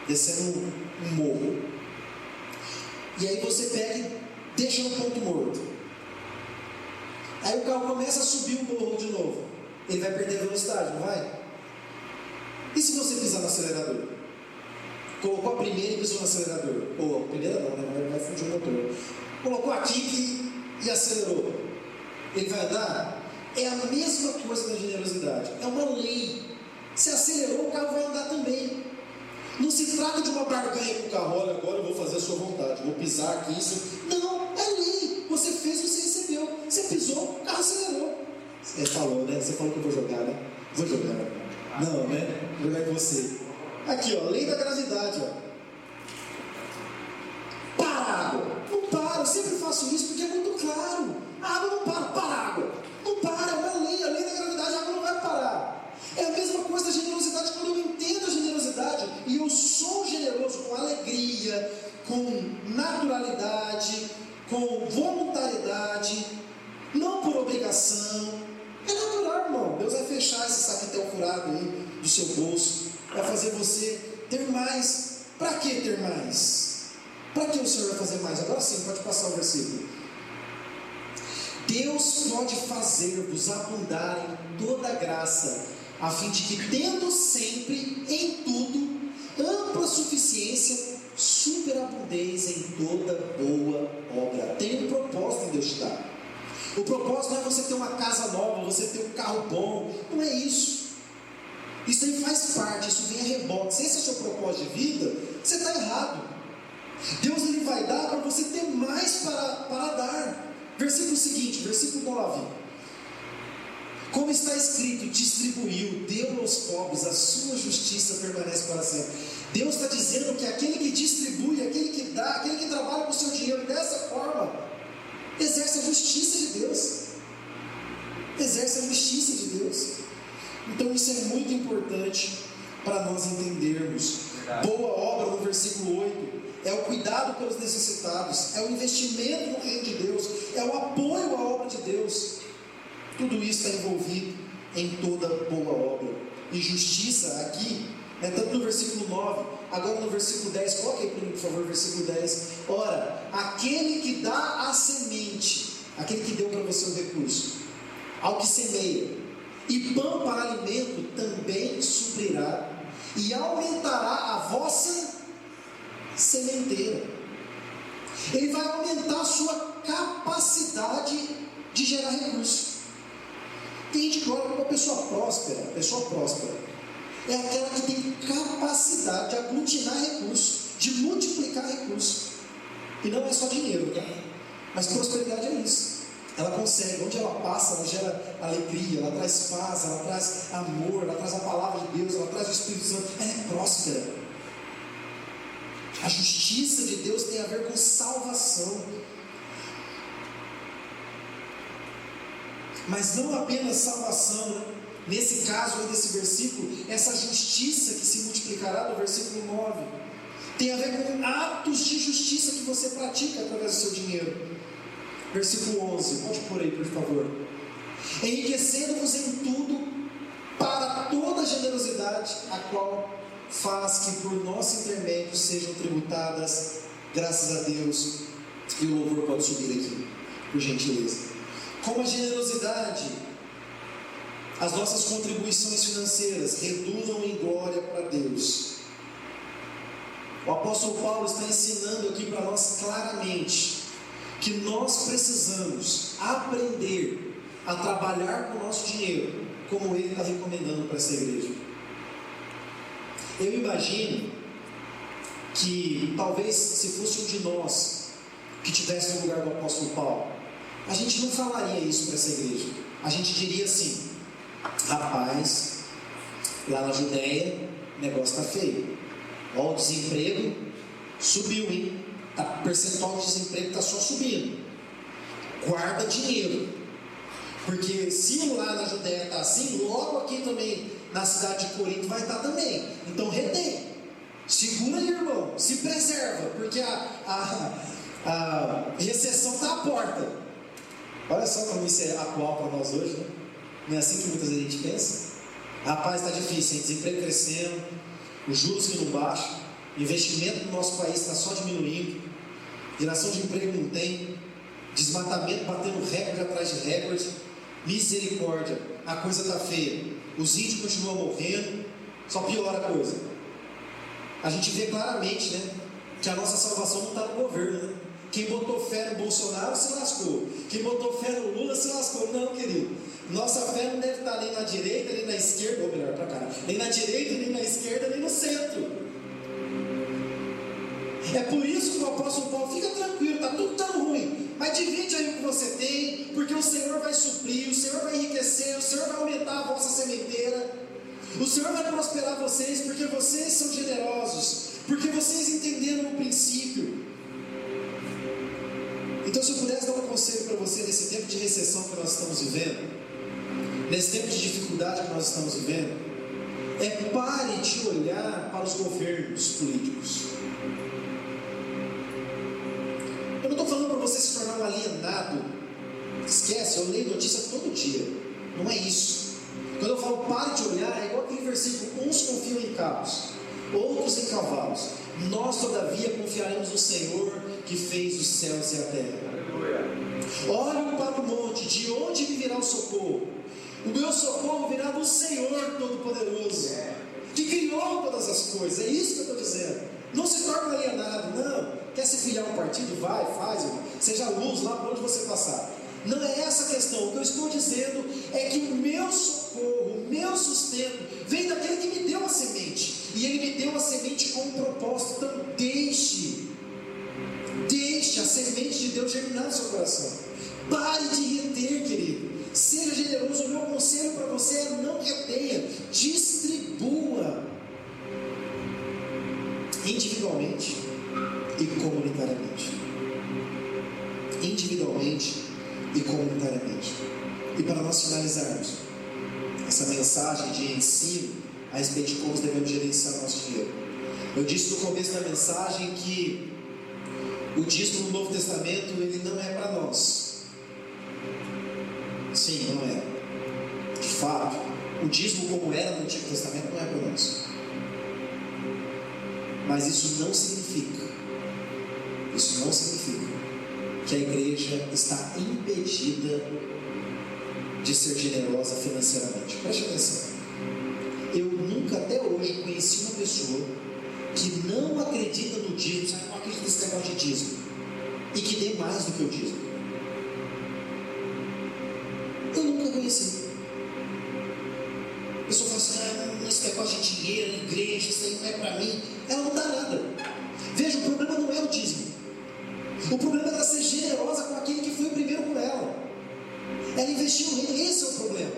descendo um morro, e aí você pega e deixa no ponto morto, aí o carro começa a subir o morro de novo, ele vai perder velocidade, não vai? E se você pisar no acelerador? Colocou a primeira e pisou no acelerador, ou a primeira não, né? Vai fundir o motor. Colocou aqui e acelerou, ele vai andar? É a mesma coisa da generosidade, é uma lei. Se acelerou, o carro vai andar também. Não se trata de uma barganha com o carro: olha, agora eu vou fazer a sua vontade, vou pisar aqui, isso. Não, é lei. você fez, você recebeu. Você pisou, o carro acelerou. Você falou, né? Você falou que eu vou jogar, né? Vou jogar. Não, né? Vou jogar em você. Aqui, ó, lei da gravidade, ó. Para a água. Não para, eu sempre faço isso porque é muito claro. A água não para a água. Não para, é uma lei, a lei da gravidade, a água não vai parar. É a mesma coisa da generosidade. Quando eu entendo a generosidade e eu sou generoso com alegria, com naturalidade, com voluntariedade, não por obrigação. É natural, irmão. Deus vai fechar esse saquetel furado aí do seu bolso, vai fazer você ter mais. Para que ter mais? Para que o Senhor vai fazer mais? Agora sim, pode passar o versículo. Deus pode fazer-vos abundar em toda graça, a fim de que, tendo sempre em tudo ampla suficiência, superabundez em toda boa obra. Tem um propósito em Deus te dar. O propósito não é você ter uma casa nova, você ter um carro bom. Não é isso. Isso aí faz parte, isso vem a reboque. Se esse é o seu propósito de vida, você está errado. Deus ele vai dar para você ter mais para dar. Versículo seguinte, versículo 9. Como está escrito, distribuiu, deu aos pobres, a sua justiça permanece para sempre. Deus está dizendo que aquele que distribui, aquele que dá, aquele que trabalha com o seu dinheiro dessa forma, exerce a justiça de Deus. Exerce a justiça de Deus. Então isso é muito importante para nós entendermos. Boa obra, no versículo 8, é o cuidado pelos necessitados, é o investimento no reino de Deus, é o apoio à obra de Deus. Tudo isso está envolvido em toda boa obra. E justiça aqui, tanto no versículo 9, agora no versículo 10, coloque aí para mim, por favor, versículo 10. Ora, aquele que dá a semente, aquele que deu para você o recurso, ao que semeia, e pão para alimento, também suprirá, e aumentará a vossa sementeira. Ele vai aumentar a sua capacidade de gerar recurso. Tem gente que olha para uma pessoa próspera. Pessoa próspera é aquela que tem capacidade de aglutinar recursos, de multiplicar recursos. E não é só dinheiro, tá? Mas prosperidade é isso. Ela consegue, onde ela passa, ela gera alegria, ela traz paz, ela traz amor, ela traz a palavra de Deus, ela traz o Espírito Santo. Ela é próspera. A justiça de Deus tem a ver com salvação. Mas não apenas salvação, né? Nesse caso, nesse versículo, essa justiça que se multiplicará no versículo 9, tem a ver com atos de justiça que você pratica através do seu dinheiro. Versículo 11, pode pôr aí por favor. Enriquecendo-vos em tudo para toda generosidade, a qual faz que por nosso intermédio sejam tributadas, graças a Deus. E o louvor pode subir aqui, por gentileza. Com a generosidade, as nossas contribuições financeiras redundam em glória para Deus. O apóstolo Paulo está ensinando aqui para nós claramente que nós precisamos aprender a trabalhar com o nosso dinheiro, como ele está recomendando para essa igreja. Eu imagino que talvez se fosse um de nós que estivesse no lugar do apóstolo Paulo, a gente não falaria isso para essa igreja. A gente diria assim: rapaz, lá na Judéia o negócio está feio. Ó, o desemprego subiu, hein? O percentual de desemprego está só subindo. Guarda dinheiro, porque se lá na Judéia está assim, logo aqui também na cidade de Corinto vai estar também. Então retém, segura aí, irmão, se preserva, porque a recessão está à porta. Olha só como isso é atual para nós hoje, né? Não é assim que muitas vezes a gente pensa? Rapaz, está difícil, hein? Desemprego crescendo, os juros que não baixam, investimento no nosso país está só diminuindo, geração de emprego não tem, desmatamento batendo recorde atrás de recorde. Misericórdia, a coisa está feia, os índios continuam morrendo, só piora a coisa. A gente vê claramente, né, que a nossa salvação não está no governo, né? Quem botou fé no Bolsonaro se lascou, quem botou fé no Lula se lascou. Não, querido, nossa fé não deve estar nem na direita, nem na esquerda, ou melhor, para cá, nem na direita, nem na esquerda, nem no centro. É por isso que o apóstolo Paulo, fica tranquilo, está tudo tão ruim, mas divide aí o que você tem, porque o Senhor vai suprir, o Senhor vai enriquecer, o Senhor vai aumentar a vossa sementeira, o Senhor vai prosperar vocês, porque vocês são generosos, porque vocês entenderam o princípio. Então, se eu pudesse dar um conselho para você nesse tempo de recessão que nós estamos vivendo, nesse tempo de dificuldade que nós estamos vivendo, pare de olhar para os governos políticos. Eu não estou falando para você se tornar um alienado. Esquece, eu leio notícia todo dia. Não é isso. Quando eu falo pare de olhar, é igual aquele versículo: uns confiam em carros, outros em cavalos. Nós, todavia, confiaremos no Senhor que fez os céus e a terra. Olhem para o monte, de onde me virá o socorro? O meu socorro virá do Senhor Todo-Poderoso, que criou todas as coisas. É isso que eu estou dizendo. Não se torne alienado, não. Quer se filiar a um partido? Vai, faz, seja luz lá por onde você passar. Não é essa a questão. O que eu estou dizendo é que o meu socorro, o meu sustento, vem daquele que me deu a semente. E ele me deu a semente com um propósito. Então deixe a semente de Deus germinar no seu coração. Pare de reter, querido. Seja generoso. O meu conselho para você é: não retenha, distribua, individualmente e comunitariamente. Individualmente e comunitariamente. E para nós finalizarmos essa mensagem de ensino a respeito de como devemos gerenciar o nosso dinheiro, eu disse no começo da mensagem que o dízimo no Novo Testamento ele não é para nós. Sim, não é. De fato, o dízimo como era no Antigo Testamento não é para nós. Mas isso não significa que a igreja está impedida de ser generosa financeiramente. Preste atenção. Eu nunca até hoje conheci uma pessoa que não acredita no dízimo, não acredita nesse negócio de dízimo, e que dê mais do que o dízimo. Eu nunca conheci. A pessoa fala assim: esse negócio de dinheiro, igreja, isso aí não é para mim. Ela não dá nada. Veja, o problema não é o dízimo. O problema é ela ser generosa com aquele que foi o primeiro com ela. Ela investiu nele, esse é o problema.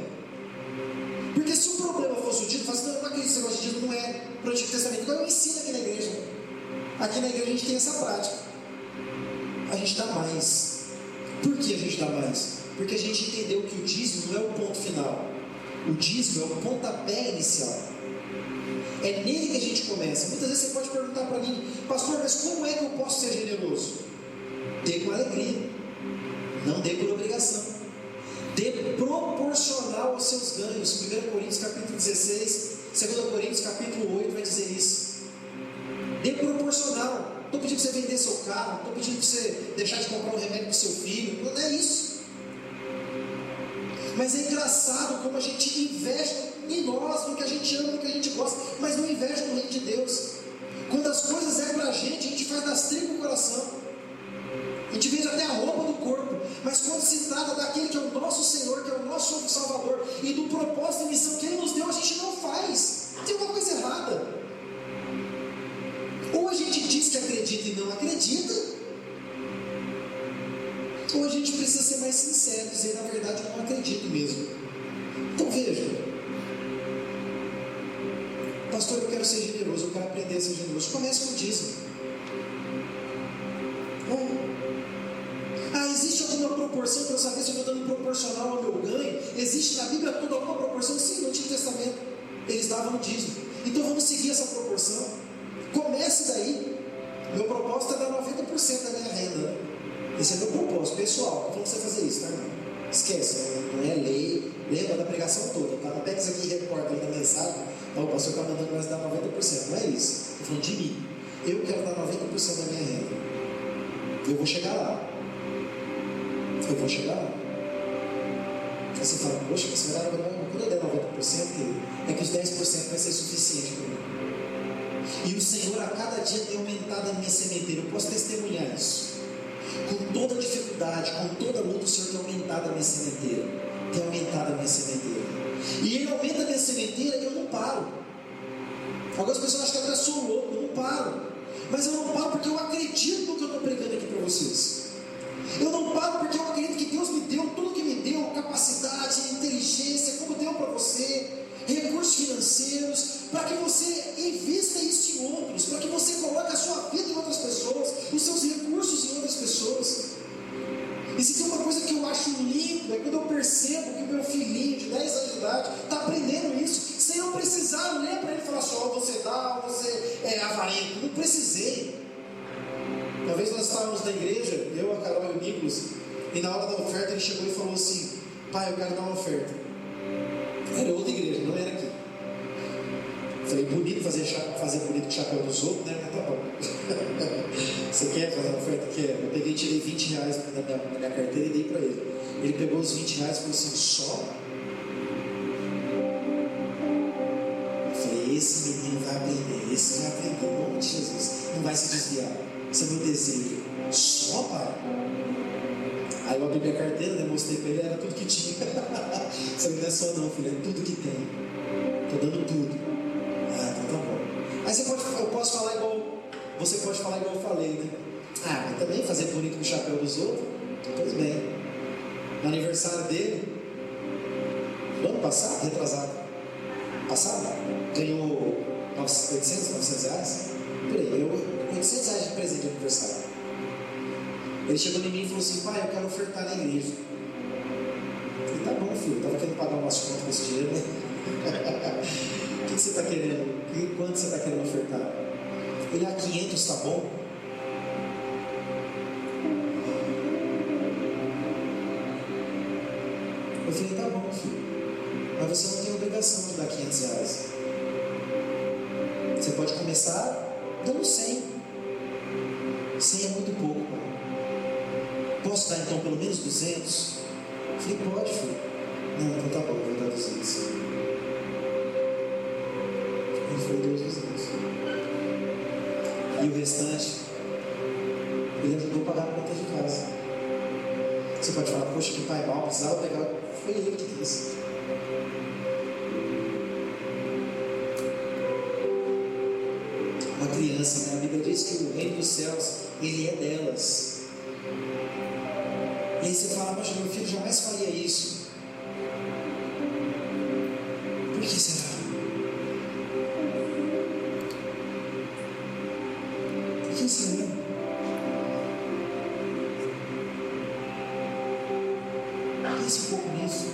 Porque se o problema fosse o dízimo, fala assim: não acredito nesse negócio de dízimo, não é para o Antigo Testamento. Então eu ensino aqui na igreja. Aqui na igreja a gente tem essa prática. A gente dá mais. Por que a gente dá mais? Porque a gente entendeu que o dízimo não é o ponto final. O dízimo é o pontapé inicial. É nele que a gente começa. Muitas vezes você pode perguntar para mim: pastor, mas como é que eu posso ser generoso? Dê com alegria. Não dê por obrigação. Dê proporcional aos seus ganhos. 1 Coríntios capítulo 16, 2 Coríntios capítulo 8 vai dizer isso. Dê proporcional. Não estou pedindo para você vender seu carro, não estou pedindo para você deixar de comprar um remédio para o seu filho. Não é isso. Mas é engraçado como a gente investe em nós, no que a gente ama, no que a gente gosta, mas não investe no reino de Deus. Quando as coisas é para a gente faz das tripas o coração. A gente vende até a roupa do corpo. Mas quando se trata daquele que é o nosso Senhor, que é o nosso Salvador, e do propósito e missão que Ele nos deu, a gente não faz. Tem uma coisa errada. Ou a gente diz que acredita e não acredita, ou a gente precisa ser mais sincero e dizer: na verdade eu não acredito mesmo. Então veja, pastor, eu quero ser generoso, eu quero aprender a ser generoso. Comece com o dízimo. Existe alguma proporção para eu saber se eu estou dando proporcional ao meu ganho? Existe na Bíblia toda alguma proporção? Sim, no Antigo Testamento eles davam o dízimo. Então vamos seguir essa proporção. Comece daí. Meu propósito é dar 90% da minha renda. Esse é meu propósito pessoal. Não vamos você fazer isso, tá, irmão? Esquece, não é lei. Lembra da pregação toda, tá? Não pega isso aqui e recorta aí da mensagem. Não, o pastor está mandando nós dar 90%. Não é isso. Estou falando de mim. Eu quero dar 90% da minha renda. Eu vou chegar lá. Eu vou chegar lá. Aí você fala: poxa, você vai dar quando eu der 90%, é que os 10% vai ser suficiente para mim. E o Senhor a cada dia tem aumentado a minha sementeira. Eu posso testemunhar isso. Com toda dificuldade, com toda luta, o Senhor tem aumentado a minha sementeira. Tem aumentado a minha sementeira. E Ele aumenta a minha sementeira e eu não paro. Algumas pessoas acham que eu até sou louco, eu não paro. Mas eu não paro porque eu acredito no que eu estou pregando aqui para vocês. Eu não paro porque eu acredito que Deus me deu tudo que me deu, capacidade, inteligência, como deu para você, recursos financeiros, para que você invista isso em outros, para que você coloque a sua vida em outras pessoas, os seus recursos em outras pessoas. E se tem uma coisa que eu acho lindo, é quando eu percebo que o meu filhinho de 10 anos de idade está aprendendo isso, sem eu precisar ler para ele falar só, você dá, você é avarento. Não precisei. Uma vez nós estávamos na igreja, eu, a Carol e o Nicolas, e na hora da oferta ele chegou e falou assim: pai, eu quero dar uma oferta. Era outra igreja, não era aqui. Falei, bonito fazer bonito com o chapéu dos outros, né? Mas tá bom. Você quer fazer uma oferta? Quer? Eu peguei e tirei 20 reais da minha carteira e dei para ele. Ele pegou os 20 reais e falou assim: só? Eu falei, esse menino vai aprender, esse vai aprender, em nome de Jesus. Não vai se desviar. Esse é meu desejo. Só, pai? Aí eu abri minha carteira, né, mostrei para ele, era tudo que tinha. Falei, não é só não, filho, é tudo que tem. Estou dando tudo. Ah, então tá bom. Aí eu posso falar igual, você pode falar igual eu falei, né? Ah, mas também fazer bonito com o chapéu dos outros? Pois bem. No aniversário dele, no ano passado, retrasado, ganhou 800, 900 reais? Por aí, ganhou 800 reais de presente de aniversário. Ele chegou em mim e falou assim: pai, eu quero ofertar na igreja. Eu falei, tá bom, filho, estava querendo pagar umas contas com esse dinheiro, né? O que você está querendo? Quanto você está querendo ofertar? Ele, 500 tá bom? Eu falei, tá bom, filho, mas você não tem obrigação de dar 500 reais. Você pode começar dando 100. 100 é muito pouco, pai. Posso dar então pelo menos 200? Eu falei, pode, filho. Não, então tá bom, eu vou dar 200. Ele foi 200. E o restante, ele ajudou a pagar a conta de casa. Você pode falar, poxa, que pai mal, precisava pegar. Foi ele que quis. Uma criança, né? A Bíblia diz que o reino dos céus, ele é delas. E aí você fala, poxa, meu filho jamais faria isso. Por que será? Por que será? Pense um pouco nisso.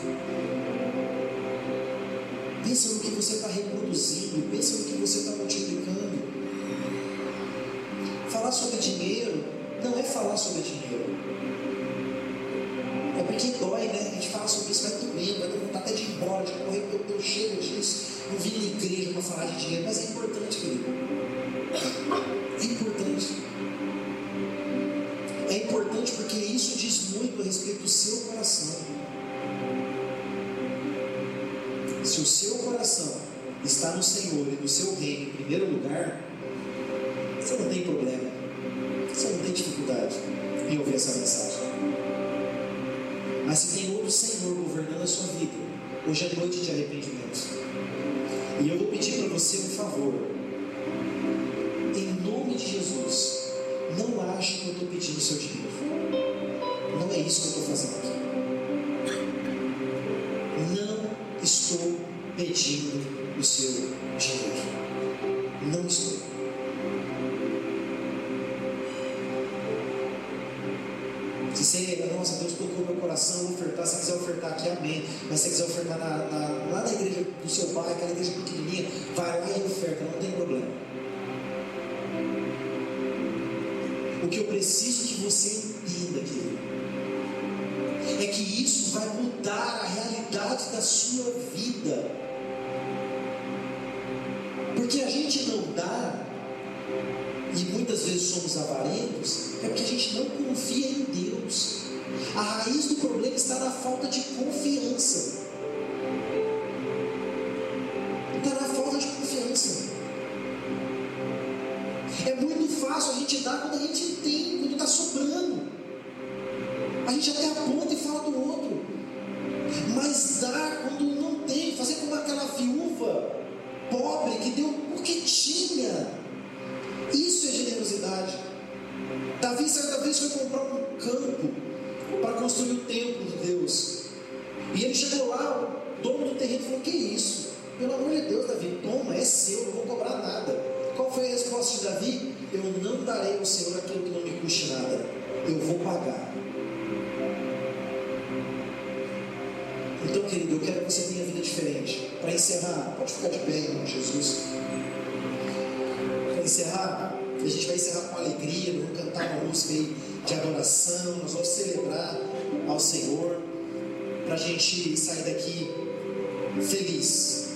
Pensa no que você está reproduzindo. Pensa no que você está multiplicando. Falar sobre dinheiro não é falar sobre dinheiro. É porque dói, né? A gente fala sobre isso, vai doendo, vai dar vontade até de ir embora, de correr, porque eu chego disso. Não vim na igreja para falar de dinheiro, mas é importante, querido. É importante. É importante porque isso diz muito a respeito do seu coração. Se o seu coração está no Senhor e no seu reino em primeiro lugar, você não tem problema, você não tem dificuldade em ouvir essa mensagem. Mas se tem outro Senhor governando a sua vida, hoje é noite de arrependimento. E eu vou pedir para você um favor. Em nome de Jesus, não ache que eu estou pedindo o seu dinheiro. Não é isso que eu estou fazendo aqui. Não estou pedindo o seu dinheiro. Não estou. Se você, nossa, Deus tocou meu coração, eu vou ofertar. Se quiser ofertar aqui, amém. Mas se quiser ofertar lá na igreja do seu pai, aquela igreja pequenininha, vai lá e oferta, não tem problema. O que eu preciso que você entenda, querido, é que isso vai mudar a realidade da sua vida. Porque a gente não dá, e muitas vezes somos avarentos, é porque a gente não confia em Deus. A raiz do problema está na falta de confiança. Está na falta de confiança. É muito fácil a gente dar quando a gente tem, quando está sobrando. A gente até aponta e fala do outro. Mas dar quando não tem, fazer como aquela viúva pobre que deu porque tinha. Isso é generosidade. Davi certa vez foi comprar um campo construir o templo de Deus. E ele chegou lá, o dono do terreno falou: que isso? Pelo amor de Deus, Davi, toma, é seu, não vou cobrar nada. Qual foi a resposta de Davi? Eu não darei ao Senhor aquilo que não me custe nada, eu vou pagar. Então, querido, eu quero que você tenha vida diferente. Para encerrar, pode ficar de pé em nome de Jesus. Para encerrar, a gente vai encerrar com alegria, vamos cantar uma música aí de adoração, nós vamos celebrar ao Senhor, para a gente sair daqui feliz.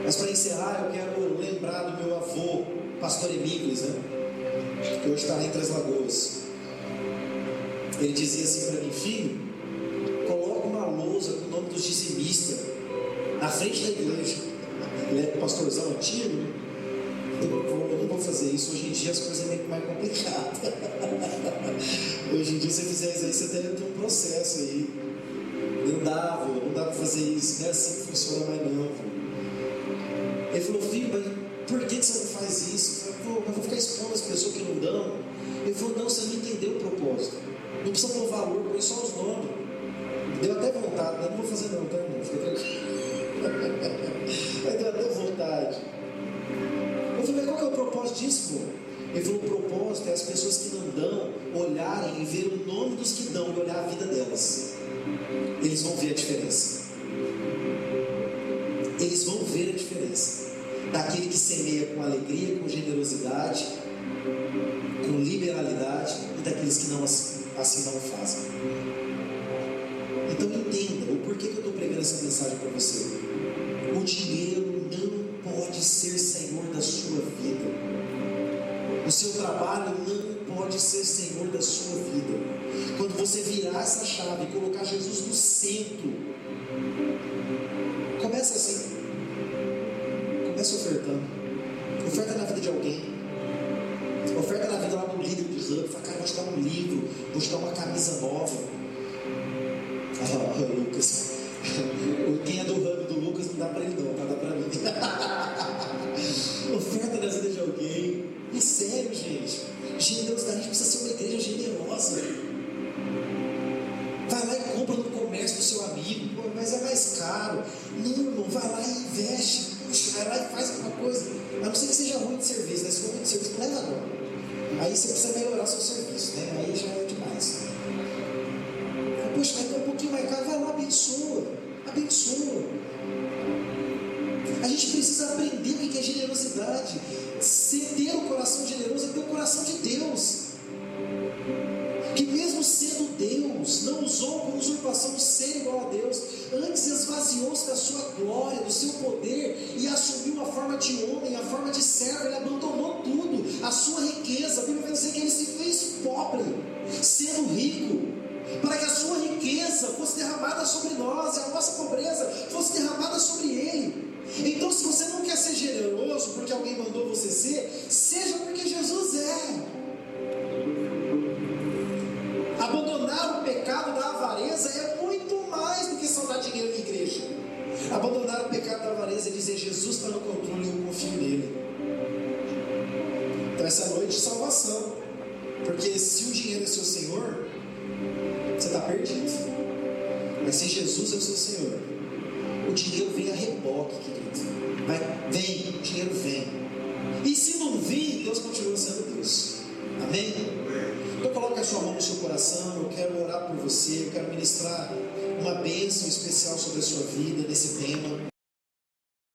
Mas para encerrar, eu quero lembrar do meu avô, pastor Emílios, que hoje está lá em Três Lagoas. Ele dizia assim para mim: filho, coloca uma lousa com o nome dos dizimistas na frente da igreja. Ele é pastorzão antigo, né? Eu não vou fazer isso. Hoje em dia as coisas é meio mais complicadas. Hoje em dia, se você fizer isso aí, você deve ter um processo aí. Não dá para fazer isso, não é assim que funciona mais não. Ele falou: filho, mas por que você não faz isso? Eu falei: mas vou ficar expondo as pessoas que não dão. Ele falou: não, você não entendeu o propósito. Não precisa pôr valor, põe só os nomes. Deu até vontade, mas não vou fazer não, tá, irmão? Fica tranquilo. Mas deu até vontade. Eu falei: mas qual que é o propósito disso, pô? Ele falou: o propósito é as pessoas que não dão olharem e ver o nome dos que dão e olhar a vida delas. Eles vão ver a diferença. Eles vão ver a diferença daquele que semeia com alegria, com generosidade, com liberalidade, e daqueles que não assim não fazem. Então entenda o porquê que eu estou pregando essa mensagem para você. O dinheiro não pode ser senhor da sua vida. O seu trabalho não pode ser senhor da sua vida. Quando você virar essa chave e colocar Jesus no centro, começa assim. Começa ofertando. Oferta na vida de alguém. Oferta na vida lá do líder do Hub. Fala: cara, vou te dar um livro, vou te dar uma camisa nova. Ah, Lucas. Quem é do Hub do Lucas não dá para ele não, tá? Dá para mim. Oferta na vida de alguém. É sério, gente. Generosidade precisa ser uma igreja generosa. Vai lá e compra no comércio do seu amigo. Pô, mas é mais caro. Não, irmão, vai lá e investe. Puxa, vai lá e faz alguma coisa. A não ser que seja ruim de serviço, né? Se for ruim de serviço, não leva não. Aí você precisa melhorar seu serviço, né? Aí já é demais. Poxa, vai ter um pouquinho mais caro. Vai lá, abençoa. Abençoa. A gente precisa aprender o que é generosidade. Ter o coração generoso é ter o coração de Deus, que mesmo sendo Deus, não usou com usurpação o ser igual a Deus, antes esvaziou-se da sua glória, do seu poder, e assumiu a forma de homem, a forma de servo. Ele abandonou tudo, a sua riqueza. A Bíblia vai dizer que ele se fez pobre, sendo rico, para que a sua riqueza fosse derramada sobre nós, e a nossa pobreza fosse derramada sobre ele. Então, se você não quer ser generoso porque alguém mandou você ser, seja porque Jesus é. Abandonar o pecado da avareza é muito mais do que só dar dinheiro na igreja. Abandonar o pecado da avareza é dizer: Jesus está no controle e eu confio nele. Então essa noite de salvação, porque se o dinheiro é seu Senhor, você está perdido. Mas se Jesus é o seu Senhor, o dinheiro vem a reboque, querido. Vem, o dinheiro vem. E se não vir, Deus continua sendo Deus. Amém? Então coloque a sua mão no seu coração. Eu quero orar por você. Eu quero ministrar uma bênção especial sobre a sua vida nesse tema.